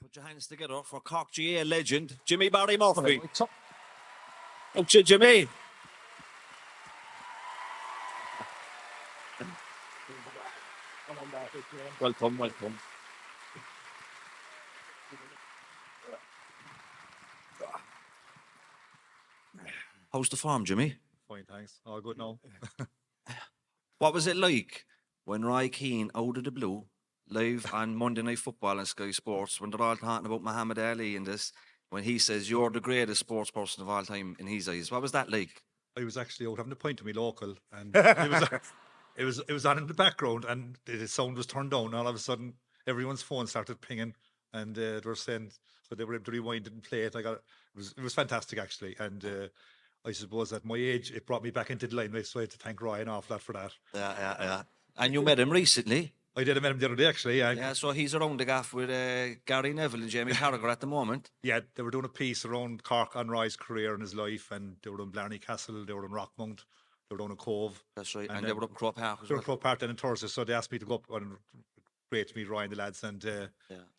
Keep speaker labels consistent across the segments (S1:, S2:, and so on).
S1: Put your hands together for Cork GA legend, Jimmy Barry Murphy. Up to Jimmy. Welcome. How's the form, Jimmy?
S2: Fine, thanks. All good now.
S1: What was it like when Roy Keane, out of the blue, live on Monday Night Football on Sky Sports, when they're all talking about Muhammad Ali and this, when he says you're the greatest sports person of all time in his eyes? What was that like?
S2: I was actually out having a pint to me local, and it was on in the background, and the sound was turned down. All of a sudden, everyone's phone started pinging, and they were saying, so they were able to rewind it and play it. It was fantastic actually, and I suppose at my age, it brought me back into the limelight, so I had to thank Ryan off that for that.
S1: Yeah. And you met him recently.
S2: I did. I met him the other day actually.
S1: Yeah, so he's around the gaff with Gary Neville and Jamie Carragher at the moment.
S2: Yeah, they were doing a piece around Cork and Roy's career and his life, and they were doing Blarney Castle, they were in Rockmount, they were down in Cove.
S1: That's right, and they were up Crow Park as
S2: They
S1: well.
S2: were Crow Park then in Thursday, so they asked me to go up and great to meet Ryan, the lads, and they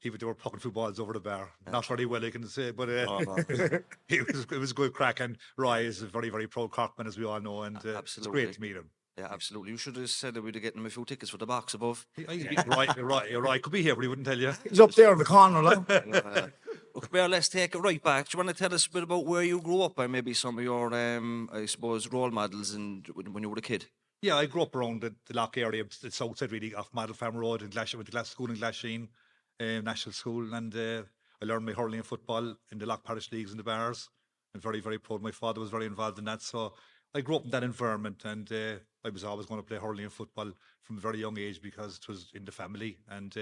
S2: were plucking two balls over the bar. Not very well, I can say, but it was a good crack, and Roy is a very, very proud Corkman, as we all know, and it's great to meet him.
S1: Yeah, absolutely. You should have said that we'd have gotten him a few tickets for the box above.
S2: Roy could be here, but he wouldn't tell you.
S3: He's up there in the corner, like.
S1: Okay, let's take it right back. Do you want to tell us a bit about where you grew up and maybe some of your, I suppose, role models when you were a kid?
S2: Yeah, I grew up around the Loch area, the south side really, off Model Farm Road in Glash. I went to school in Glasheen, National School, and I learned my hurling and football in the Loch Parish Leagues and the bars. I'm very, very proud. My father was very involved in that, so I grew up in that environment, and I was always going to play hurling and football from a very young age because it was in the family. And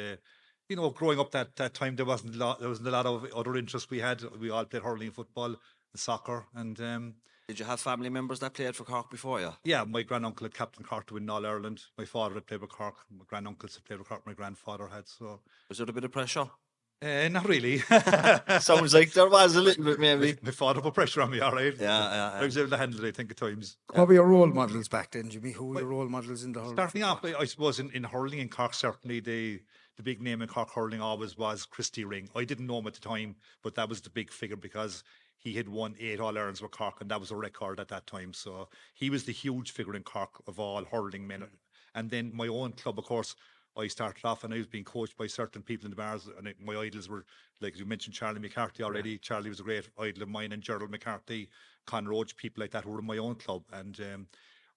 S2: you know, growing up that time, there wasn't a lot of other interests we had. We all played hurling and football, and soccer, and.
S1: Did you have family members that played for Cork before you?
S2: Yeah, my granduncle had captained Cork to win All Ireland. My father had played with Cork. My granduncles had played with Cork. My grandfather had. So
S1: was there a bit of pressure?
S2: Not really.
S1: Sounds like there was a little bit, maybe.
S2: My father put pressure on me, all right.
S1: Yeah.
S2: I was able to handle it, I think, at times.
S3: What were your role models back then, Jimmy? Who were your role models in the hurling?
S2: Starting off, I suppose, in hurling in Cork, certainly the big name in Cork hurling always was Christy Ring. I didn't know him at the time, but that was the big figure because he had won 8 All-Irelands with Cork, and that was a record at that time. So he was the huge figure in Cork of all hurling men. And then my own club, of course, I started off and I was being coached by certain people in the bars, and my idols were, like you mentioned, Charlie McCarthy already. Charlie was a great idol of mine, and Gerald McCarthy, Con Roach, people like that who were in my own club. And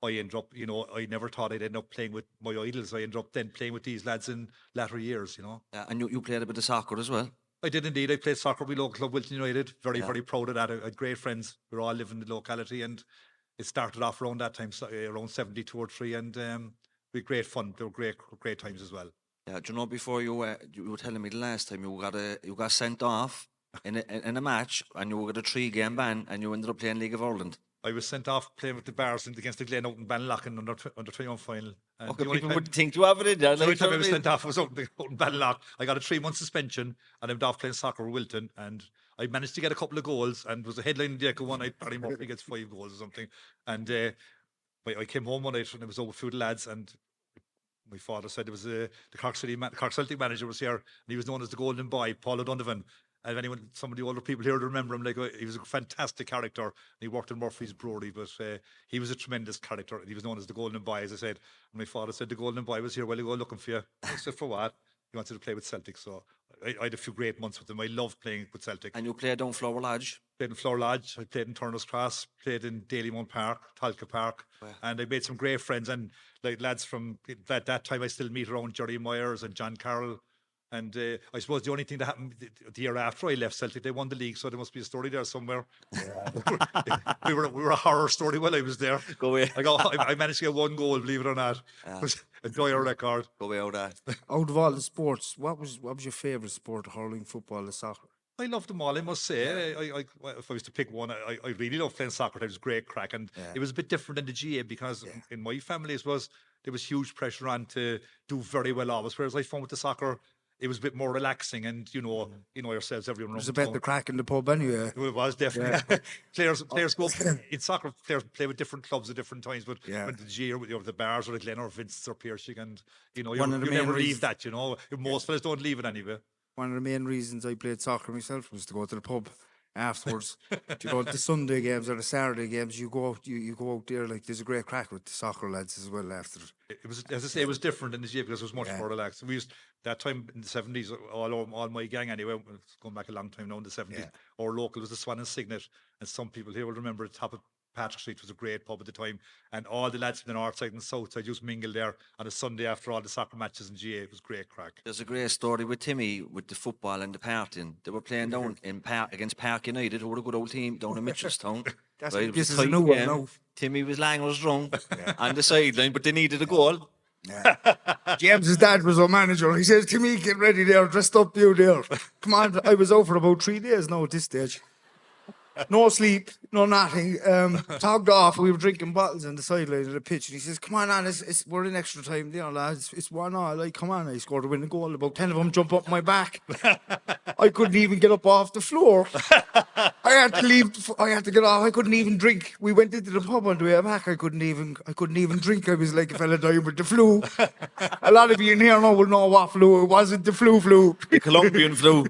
S2: I ended up, you know, I never thought I'd end up playing with my idols. I ended up then playing with these lads in latter years, you know.
S1: And you played a bit of soccer as well?
S2: I did indeed. I played soccer with local club Wilton United. Very, very proud of that. I had great friends. We all live in the locality, and it started off around that time, around 72 or 3, and we had great fun. They were great times as well.
S1: Yeah, do you know, before you were telling me the last time you got sent off in a match, and you got a 3-game ban, and you ended up playing League of Ireland.
S2: I was sent off playing with the bars against the Glen out in Banlock under 21 final. And
S1: okay, people would think you have it in there.
S2: The only time I was sent off was out in Banlock. I got a 3-month suspension, and I went off playing soccer with Wilton, and I managed to get a couple of goals, and was a headline in the Echo one night. Barry Murphy gets 5 goals or something, and I came home one night and it was over a few lads, and my father said it was the Cork Celtic manager was here, and he was known as the Golden Boy, Paul O'Donovan. And some of the older people here remember him, like he was a fantastic character. And he worked in Murphy's Brewery, but he was a tremendous character. And he was known as the Golden Boy, as I said. And my father said the Golden Boy was here a while ago looking for you. I said, for what? He wanted to play with Celtic. So I had a few great months with him. I loved playing with Celtic.
S1: And you played down Flower Lodge?
S2: Played in Flower Lodge. I played in Turner's Cross. Played in Dalymount Park, Talca Park. Wow. And I made some great friends. And like lads from that time, I still meet around Jerry Myers and John Carroll. And I suppose the only thing that happened the year after I left Celtic, they won the league, so there must be a story there somewhere. Yeah. we were a horror story while I was there.
S1: Go away.
S2: I managed to get 1 goal, believe it or not. Enjoy our record.
S1: Go away out that.
S3: Out of all the sports, what was your favourite sport? Hurling, football, or soccer?
S2: I loved them all, I must say. If I was to pick one, I really loved playing soccer. It was great crack, and it was a bit different in the GA because in my family there was huge pressure on to do very well always, whereas I found with the soccer, it was a bit more relaxing, and you know yourselves, everyone.
S3: It was a bit the crack in the pub anyway.
S2: It was definitely. Players go in soccer. Players play with different clubs at different times, but when the G or the bars or the Glen or Vincent's or Piercing, and you never leave that. Most fellas don't leave it anyway.
S3: one of the main reasons I played soccer myself was to go to the pub afterwards. To go to the Sunday games or the Saturday games, you go out, you go out there, like there's a great crack with the soccer lads as well after it.
S2: It was, as I say, it was different in the GA because it was much more relaxed. We used that time in the 70s, all my gang anyway, it's going back a long time now, in the 70s, our local was the Swan and Signet, and some people here will remember the top of Patrick Street was a great pub at the time, and all the lads from the north side and the south side just mingled there on a Sunday after all the soccer matches in GA. It was great crack.
S1: There's a great story with Timmy with the football and the partying. They were playing down in against Park United, who were a good old team down in Mitchelstown. Right,
S3: This is a new one now.
S1: Timmy was lying on his wrong on the sideline, but they needed a goal.
S3: James's dad was our manager. He says to me, "Get ready there, dressed up you there." Come on, I was out for about 3 days now at this stage. No sleep, no nothing. Togged off. We were drinking bottles on the sideline of the pitch, and he says, "Come on, we're in extra time there, lads. It's 1-1. Like, come on." I scored a winning goal. About 10 of them jump up my back. I couldn't even get up off the floor. I had to leave. I had to get off. I couldn't even drink. We went into the pub on the way back. I couldn't even drink. I was like a fella dying with the flu. A lot of you in here now will know what flu. It wasn't the flu.
S1: The Colombian flu.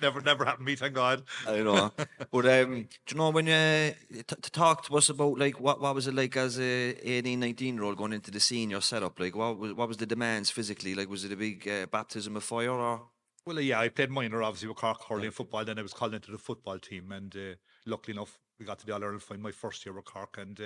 S2: Never happened to me, thank God.
S1: I know. But do you know when you to talk to us about like what was it like as a 18, 19-year-old going into the senior setup? Like what was the demands physically? Like was it a big baptism of fire or?
S2: Well, yeah, I played minor obviously with Cork hurling football. Then I was called into the football team, and luckily enough, we got to the All Ireland final my first year with Cork. And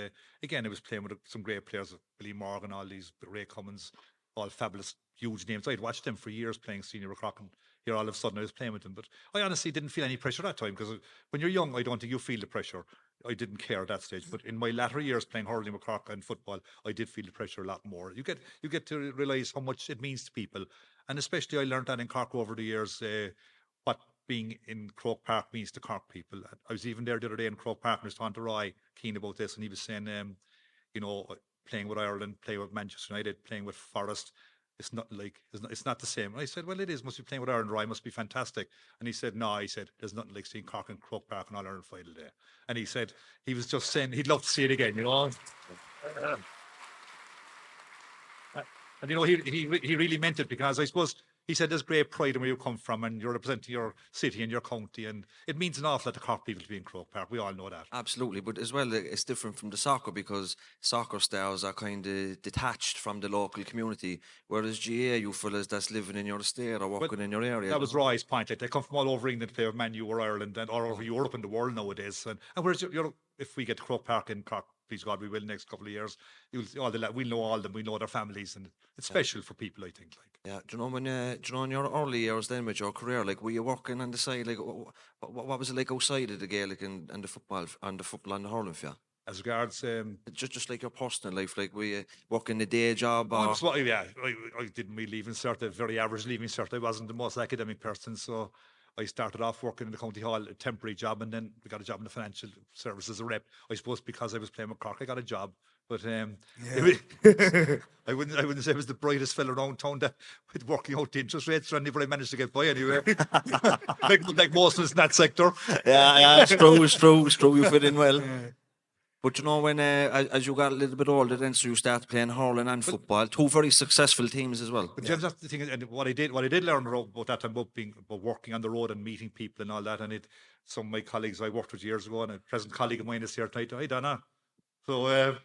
S2: again, I was playing with some great players, Billy Morgan, all these, Ray Cummins, all fabulous, huge names. I'd watched them for years playing senior with Cork, and here all of a sudden I was playing with them. But I honestly didn't feel any pressure that time because when you're young, I don't think you feel the pressure. I didn't care at that stage. But in my latter years playing hurling with Cork and football, I did feel the pressure a lot more. You get to realise how much it means to people. And especially I learned that in Cork over the years, what being in Croke Park means to Cork people. I was even there the other day in Croke Park and I was talking to Roy Keane about this, and he was saying, playing with Ireland, playing with Manchester United, playing with Forest, it's not the same. And I said, well, it is. Must be playing with Ireland, Roy. Must be fantastic. And he said, no. He said, there's nothing like seeing Cork and Croke Park on All Ireland final day. And he said he was just saying he'd love to see it again. And he really meant it, because I suppose he said there's great pride in where you come from and you're representing your city and your county, and it means an awful lot to Cork people to be in Croke Park. We all know that.
S1: Absolutely, but as well, it's different from the soccer because soccer stars are kind of detached from the local community, whereas GA, you fellas that's living in your estate or working in your area.
S2: That was Roy's point. Like, they come from all over England to play with Man U or Ireland and or over Europe and the world nowadays. And whereas if we get to Croke Park in Cork, please God, we will next couple of years. We'll know all of them. We know their families, and it's special for people, I think. Like,
S1: yeah, do you know when in your early years then with your career, like were you working on the side? Like, what was it like outside of the Gaelic and the football and the hurling for you?
S2: As regards,
S1: just like your personal life, like were you working a day job? Or?
S2: I didn't really leave insert, a very average leaving cert. I wasn't the most academic person, so I started off working in the county hall, a temporary job, and then we got a job in the financial services as a rep. I suppose because I was playing with Cork, I got a job. But I wouldn't say I was the brightest fellow around town that with working out the interest rates or anything, but I managed to get by anyway. like most of us in that sector.
S1: Yeah, it's true. You fit in well. But you know, when as you got a little bit older, then so you started playing hurling and football, two very successful teams as well.
S2: But James, that's the thing, and what I did learn about that time about working on the road and meeting people and all that, and some of my colleagues I worked with years ago, and a present colleague of mine is here tonight. Hi, Donna. So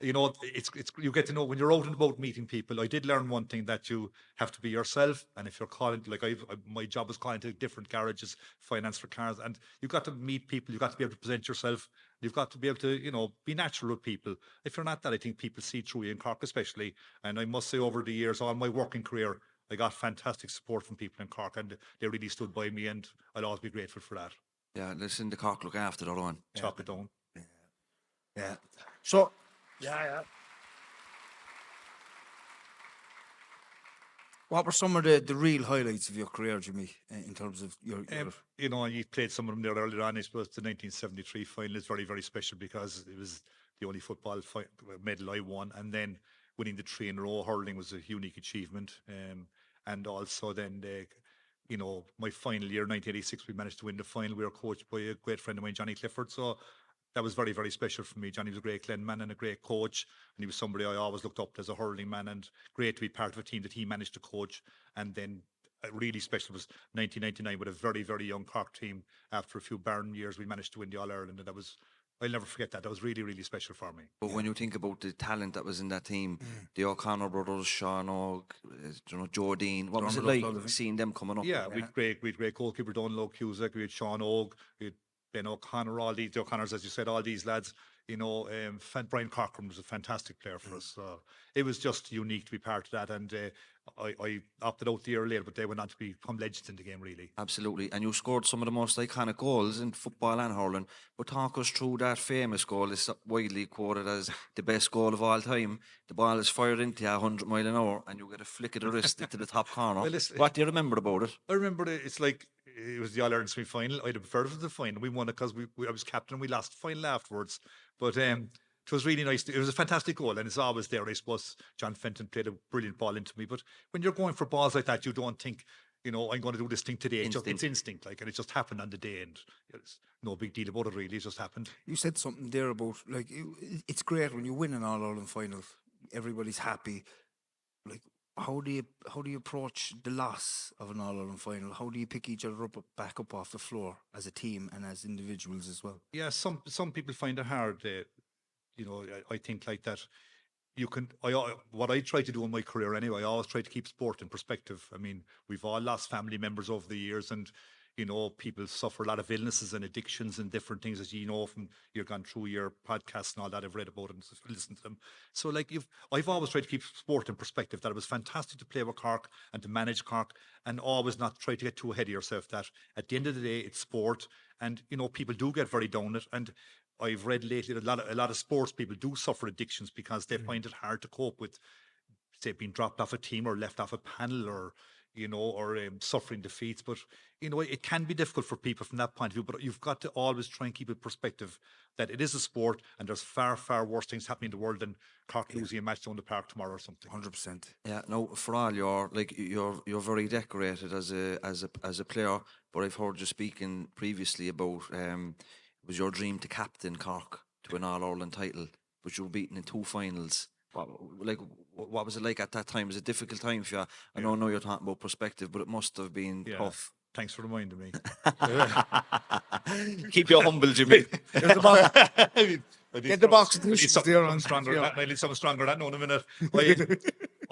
S2: it's you get to know when you're out and about meeting people. I did learn one thing, that you have to be yourself, and if you're calling, like my job was calling to different garages, finance for cars, and you've got to meet people. You've got to be able to present yourself. You've got to be able to, be natural with people. If you're not that, I think people see through you in Cork especially. And I must say, over the years, all my working career, I got fantastic support from people in Cork, and they really stood by me, and I'll always be grateful for that.
S1: Yeah, listen, the Cork look after their own.
S2: Chop it down.
S3: Yeah. So, what were some of the real highlights of your career, Jimmy, in terms of your
S2: you played some of them there earlier on. I suppose the 1973 final is very, very special because it was the only football medal I won, and then winning the 3 in a row hurling was a unique achievement. And also then my final year, 1986, we managed to win the final. We were coached by a great friend of mine, Johnny Clifford. So that was very, very special for me. Johnny was a great Glen man and a great coach, and he was somebody I always looked up to as a hurling man, and great to be part of a team that he managed to coach. And then really special was 1999 with a very, very young Cork team. After a few barren years, we managed to win the All-Ireland, and I'll never forget that. That was really, really special for me.
S1: But when you think about the talent that was in that team, the O'Connor brothers, Sean Og, Joe Dean, what was it like seeing them coming up?
S2: Yeah, we'd great goalkeeper Donlow Cusack, we had Sean Og, we had Ben O'Connor, all the O'Connors, as you said, all these lads. Brian Cochran was a fantastic player for us. It was just unique to be part of that, and I opted out the year later, but they went on to become legends in the game, really.
S1: Absolutely, and you scored some of the most iconic goals in football and hurling. But talk us through that famous goal. It's widely quoted as the best goal of all time. The ball is fired into you 100 mile an hour, and you get a flick of the wrist into the top corner.
S2: Well,
S1: what do you remember about it?
S2: I remember it's like it was the All-Ireland semi-final. I'd have preferred it to the final. We won it because I was captain. We lost the final afterwards, but it was really nice. It was a fantastic goal, and it's always there. I suppose John Fenton played a brilliant ball into me. But when you're going for balls like that, you don't think, I'm going to do this thing today. It's instinct, and it just happened on the day, and it's no big deal about it, really. It just happened.
S3: You said something there about, it's great when you win an All-Ireland final. Everybody's happy. How do you approach the loss of an All-Ireland final? How do you pick each other back up off the floor as a team and as individuals as well?
S2: Yeah, some people find it hard. I think like that. What I try to do in my career anyway, I always try to keep sport in perspective. I mean, we've all lost family members over the years, and people suffer a lot of illnesses and addictions and different things, as from you've gone through your podcasts and all that. I've read about it and listened to them. So I've always tried to keep sport in perspective, that it was fantastic to play with Cork and to manage Cork, and always not try to get too ahead of yourself, that at the end of the day, it's sport, and people do get very down it. And I've read lately that a lot of sports people do suffer addictions because they find it hard to cope with, say, being dropped off a team or left off a panel, or suffering defeats. But it can be difficult for people from that point of view. But you've got to always try and keep in perspective that it is a sport, and there's far, far worse things happening in the world than Cork losing a match down the park tomorrow or something.
S3: 100%.
S1: Yeah, no, for all you're very decorated as a player. But I've heard you speaking previously about it was your dream to captain Cork to an All-Ireland title, but you were beaten in 2 finals. What was it like at that time? Was it a difficult time for you? I know you're talking about perspective, but it must have been tough.
S2: Thanks for reminding me.
S1: Keep you humble, Jimmy.
S3: Get the box of tissues there on.
S2: I need something stronger than that. No, in a minute.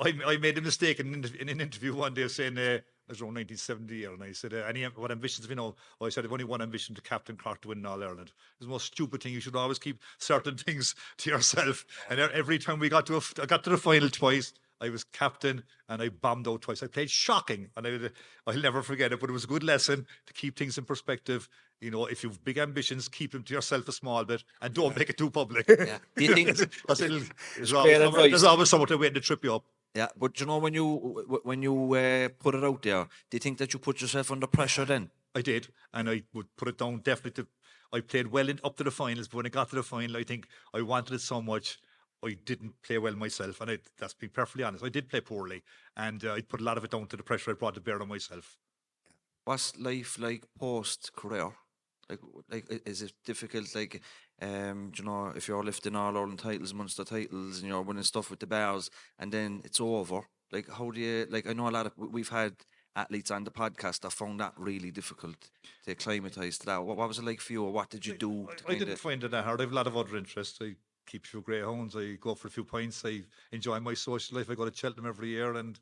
S2: I made a mistake in an interview one day saying, it was around 1970, and I said, what ambitions have you know? I said, I've only one ambition, to captain Cork to win All Ireland. It's the most stupid thing. You should always keep certain things to yourself. And every time I got to the final twice, I was captain, and I bombed out twice. I played shocking, and I'll never forget it, but it was a good lesson to keep things in perspective. If you've big ambitions, keep them to yourself a small bit, and don't make it too public.
S1: Yeah. Do you think
S2: there's always someone waiting to trip you up?
S1: Yeah, but when you put it out there, do you think that you put yourself under pressure then?
S2: I did, and I would put it down definitely. I played well up to the finals, but when I got to the final, I think I wanted it so much, I didn't play well myself, and that's being perfectly honest. I did play poorly, and I put a lot of it down to the pressure I brought to bear on myself.
S1: What's life like post-career? Is it difficult? If you're lifting All-Ireland titles, Munster titles, and you're winning stuff with the Bears, and then it's over. How do you? I know we've had athletes on the podcast that found that really difficult to acclimatise to that. What was it like for you, or what did you do?
S2: I didn't find it that hard. I have a lot of other interests. I keep a few greyhounds. I go for a few pints. I enjoy my social life. I go to Cheltenham every year, and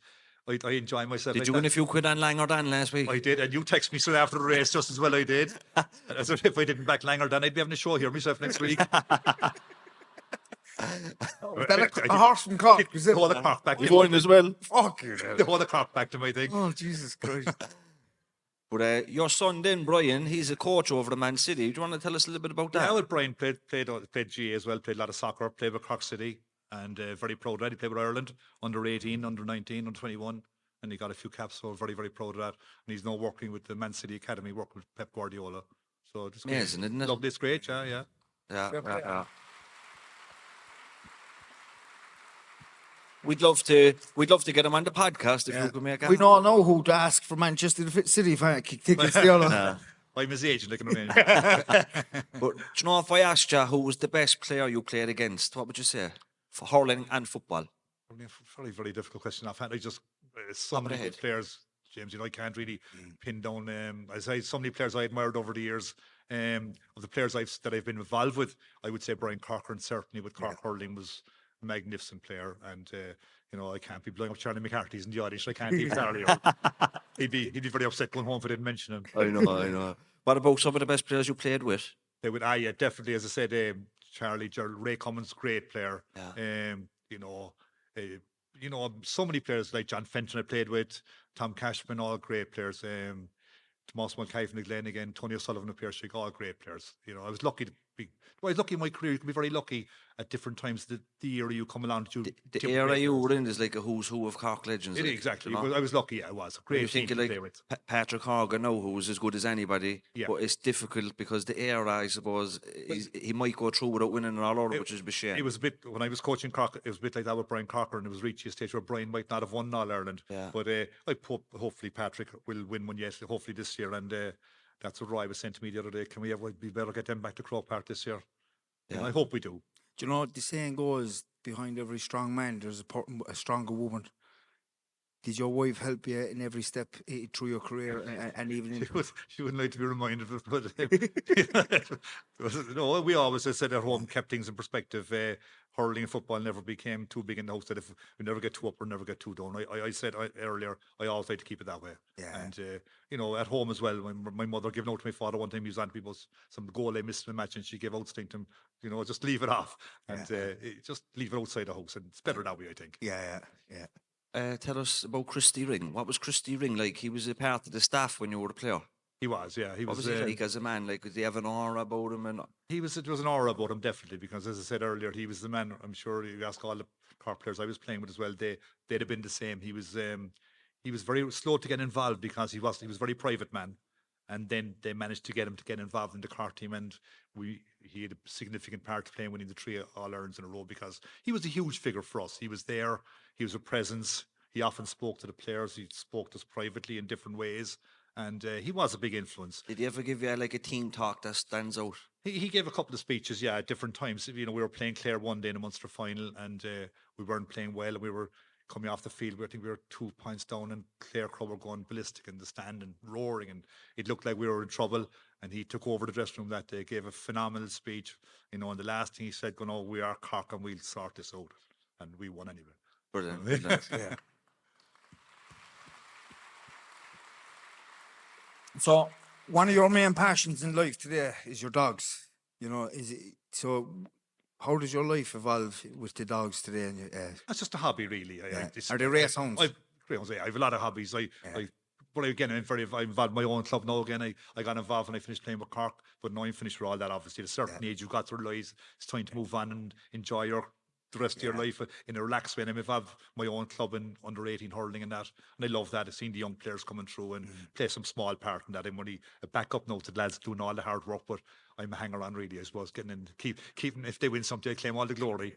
S2: I enjoy myself.
S1: Did you win a few quid on Langerdon last week?
S2: I did, and you text me soon after the race just as well. I did. As if I didn't back Langerdon, I'd be having a show here myself next week.
S3: Was that a horse from Cork?
S2: The whole of Cork back.
S1: We won as well.
S3: Fuck you.
S2: The whole of Cork back to my thing.
S3: Oh, Jesus Christ.
S1: But your son then, Brian, he's a coach over the Man City. Do you want to tell us a little bit about that?
S2: Yeah, well, Brian played GA as well, played a lot of soccer, played with Cork City, and very proud of that. He played with Ireland, under 18, under 19, under 21, and he got a few caps, so very, very proud of that. And he's now working with the Man City Academy, working with Pep Guardiola. So it's
S1: amazing, isn't it?
S2: Lovely, it's great, yeah.
S1: Yeah. We'd love to get him on the podcast if you could make it.
S3: We don't know who to ask for Manchester City tickets.
S2: I'm his agent, I can arrange.
S1: But do you know, if I asked you who was the best player you played against, what would you say? For hurling and football?
S2: Very, very difficult question. I've had so many good players. James. I can't really pin down. As I so many players I admired over the years. Of the players that I've been involved with, I would say Brian Corcoran certainly with Cork hurling was a magnificent player, and I can't be blowing up Charlie McCarthy's in the audience. I can't leave Charlie out. He'd be very upset going home if I didn't mention him.
S1: I know. What about some of the best players you played with?
S2: They would, yeah, definitely. As I said, Charlie, Ray Cummins, great player.
S1: Yeah.
S2: So many players like John Fenton I played with, Tom Cashman, all great players. Tomas Mulcahy from the Glen again, Tony O'Sullivan of Pierce, all great players. I was lucky to be. Well, I was lucky in my career. You can be very lucky at different times. The era you come along to.
S1: The era you were in is like a who's who of Cork legends.
S2: Exactly. I was lucky. I was a great team to play with.
S1: Patrick Horgan now, who was as good as anybody.
S2: Yeah.
S1: But it's difficult because the era, I suppose, he might go through without winning an all order, which is a shame.
S2: It was a bit when I was coaching Cork. It was a bit like that with Brian Corcoran. It was reaching a stage where Brian might not have won All Ireland.
S1: Yeah.
S2: But I hope hopefully Patrick will win one. Yes, hopefully this year. And that's what Roy was saying to me the other day. Can we be better get them back to Croke Park this year? Yeah. And I hope we do.
S3: Do you know what the saying goes? Behind every strong man, there's a stronger woman. Did your wife help you in every step through your career, and even in...
S2: She wouldn't like to be reminded of it, but no, we always said at home, kept things in perspective. Hurling and football never became too big in the house that if we never get too up or never get too down. I said earlier, I always like to keep it that way.
S3: Yeah.
S2: And at home as well, when my mother gave out to my father one time, he was on people some goal I missed in a match, and she gave out to him, just leave it off and just leave it outside the house, and it's better that way, I think.
S3: Yeah.
S1: Tell us about Christy Ring. What was Christy Ring like? He was a part of the staff when you were a player.
S2: He was, yeah.
S1: What was he like as a man? Like, did he have an aura about him? And
S2: there was an aura about him, definitely, because as I said earlier, he was the man. I'm sure you ask all the Cork players I was playing with as well, they'd have been the same. He was very slow to get involved because he was very private man, and then they managed to get him to get involved in the Cork team, and he had a significant part to play in winning the 3 All-Irelands in a row because he was a huge figure for us. He was there. He was a presence. He often spoke to the players. He spoke to us privately in different ways. And he was a big influence.
S1: Did he ever give you like a team talk that stands out?
S2: He gave a couple of speeches, yeah, at different times. We were playing Clare one day in a Munster final, and we weren't playing well, and we were coming off the field. I think we were 2 points down, and Clare Club were going ballistic in the stand and roaring, and it looked like we were in trouble. And he took over the dressing room that day, gave a phenomenal speech. And the last thing he said, we are Cork and we'll sort this out. And we won anyway.
S1: Brilliant.
S3: Yeah. So, one of your main passions in life today is your dogs. So? How does your life evolve with the dogs today? And
S2: that's just a hobby, really.
S3: Are they race hounds?
S2: I have a lot of hobbies. But again, I'm involved in my own club now. Again, I got involved when I finished playing with Cork, but now I'm finished with all that. Obviously, at a certain age, you've got to realise it's time to move on and enjoy the rest of your life in a relaxed way. And I'm involved my own club in under 18 hurling and that, and I love that. I've seen the young players coming through and play some small part in that. I'm only a backup now to the lads doing all the hard work, but I'm a hanger on really, I suppose, getting in, keeping. If they win something, I claim all the glory.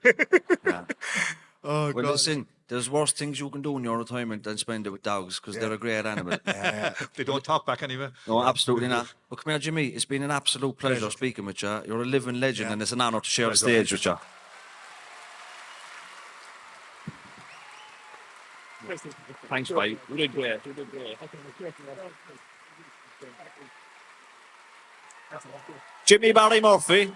S3: Oh,
S1: well,
S3: God.
S1: listen, there's worse things you can do in your retirement than spend it with dogs because they're a great animal.
S2: They don't talk back anyway.
S1: No, absolutely not. But come here, Jimmy. It's been an absolute pleasure speaking with you. You're a living legend, and it's an honour to share the stage with you.
S4: Thanks, mate. You did great. Jimmy Barry Murphy.